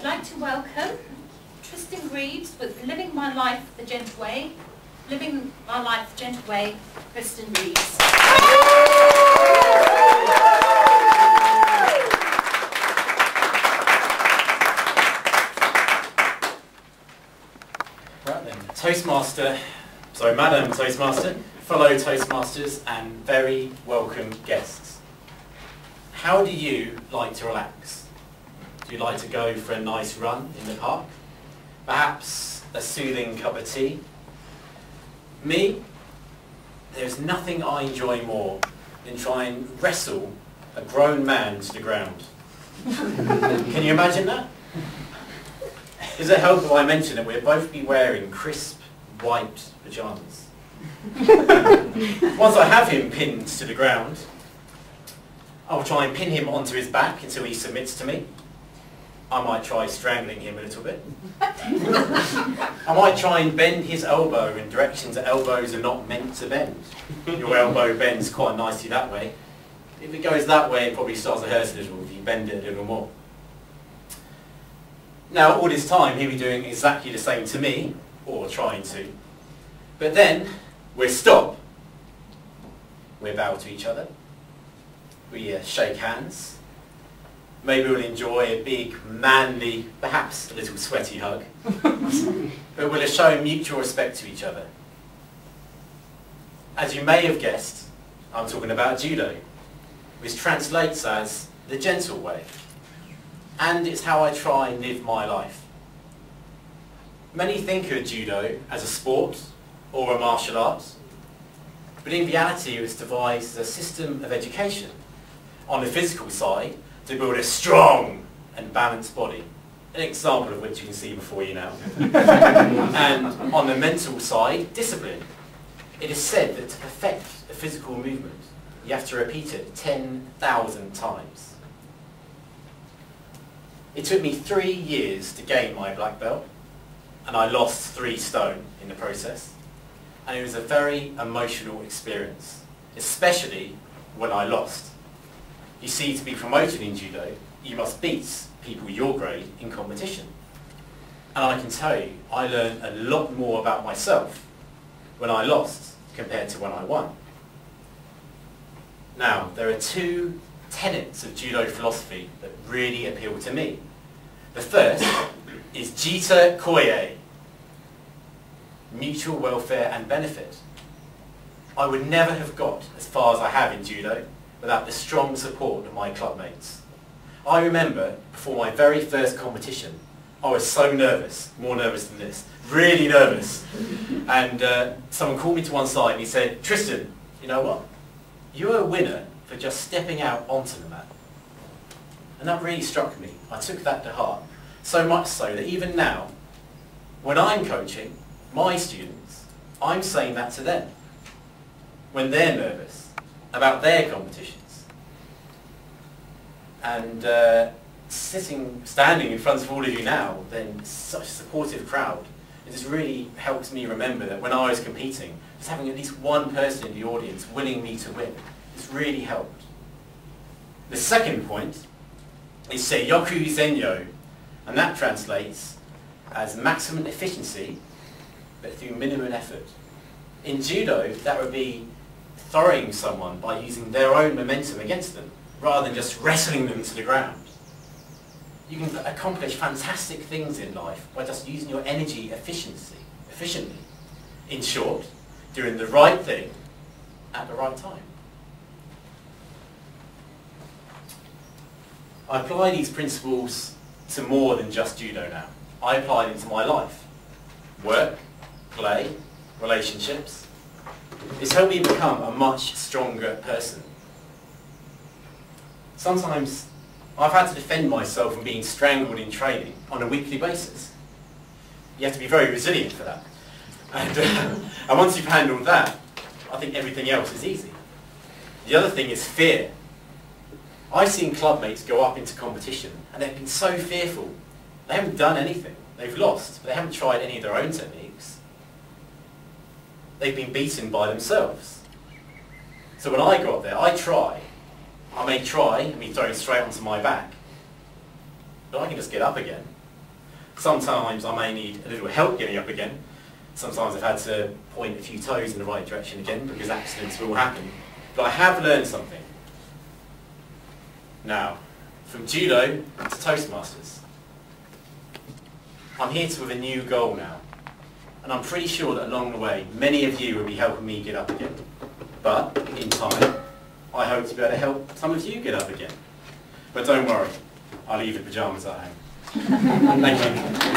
I'd like to welcome Tristan Greaves with Living My Life the Gentle Way. Living My Life the Gentle Way, Tristan Greaves. Right then, Madam Toastmaster, fellow Toastmasters and very welcome guests. How do you like to relax? Do you like to go for a nice run in the park? Perhaps a soothing cup of tea? Me, there's nothing I enjoy more than try and wrestle a grown man to the ground. Can you imagine that? Does it help if I mention that we'll both be wearing crisp white pyjamas? Once I have him pinned to the ground, I'll try and pin him onto his back until he submits to me. I might try strangling him a little bit. I might try and bend his elbow in directions that elbows are not meant to bend. Your elbow bends quite nicely that way. If it goes that way, it probably starts to hurt a little if you bend it a little more. Now, all this time, he'll be doing exactly the same to me, or trying to. But then, we'll stop. We'll bow to each other. We shake hands. Maybe we'll enjoy a big, manly, perhaps a little sweaty hug. But we'll show mutual respect to each other. As you may have guessed, I'm talking about judo, which translates as the gentle way. And it's how I try and live my life. Many think of judo as a sport or a martial art, but in reality it was devised as a system of education. On the physical side, to build a strong and balanced body, an example of which you can see before you now. And on the mental side, discipline. It is said that to perfect a physical movement, you have to repeat it 10,000 times. It took me 3 years to gain my black belt, and I lost 3 stone in the process. And it was a very emotional experience, especially when I lost. You see, to be promoted in judo, you must beat people your grade in competition. And I can tell you, I learned a lot more about myself when I lost compared to when I won. Now, there are 2 tenets of judo philosophy that really appeal to me. The first is Jita Koye, mutual welfare and benefit. I would never have got as far as I have in judo without the strong support of my clubmates. I remember before my very first competition, I was so nervous, more nervous than this, really nervous. And someone called me to one side and he said, "Tristan, you know what? You're a winner for just stepping out onto the mat." And that really struck me. I took that to heart. So much so that even now, when I'm coaching my students, I'm saying that to them when they're nervous about their competitions. And standing in front of all of you now, then such a supportive crowd, it just really helps me remember that when I was competing, just having at least one person in the audience willing me to win, it's really helped. The second point is Seiyoku Zenyo, and that translates as maximum efficiency, but through minimum effort. In judo, that would be throwing someone by using their own momentum against them, rather than just wrestling them to the ground. You can accomplish fantastic things in life by just using your energy efficiently. In short, doing the right thing at the right time. I apply these principles to more than just judo now. I apply them to my life. Work, play, relationships. It's helped me become a much stronger person. Sometimes I've had to defend myself from being strangled in training on a weekly basis. You have to be very resilient for that. And once you've handled that, I think everything else is easy. The other thing is fear. I've seen clubmates go up into competition and they've been so fearful. They haven't done anything. They've lost, but they haven't tried any of their own techniques. They've been beaten by themselves. So when I got there, I may try and be thrown straight onto my back, but I can just get up again Sometimes I may need a little help getting up again. Sometimes I've had to point a few toes in the right direction again because accidents will happen. But I have learned something. Now, from judo to Toastmasters, I'm here with a new goal now. And I'm pretty sure that along the way, many of you will be helping me get up again. But, in time, I hope to be able to help some of you get up again. But don't worry, I'll leave the pyjamas at home. Thank you.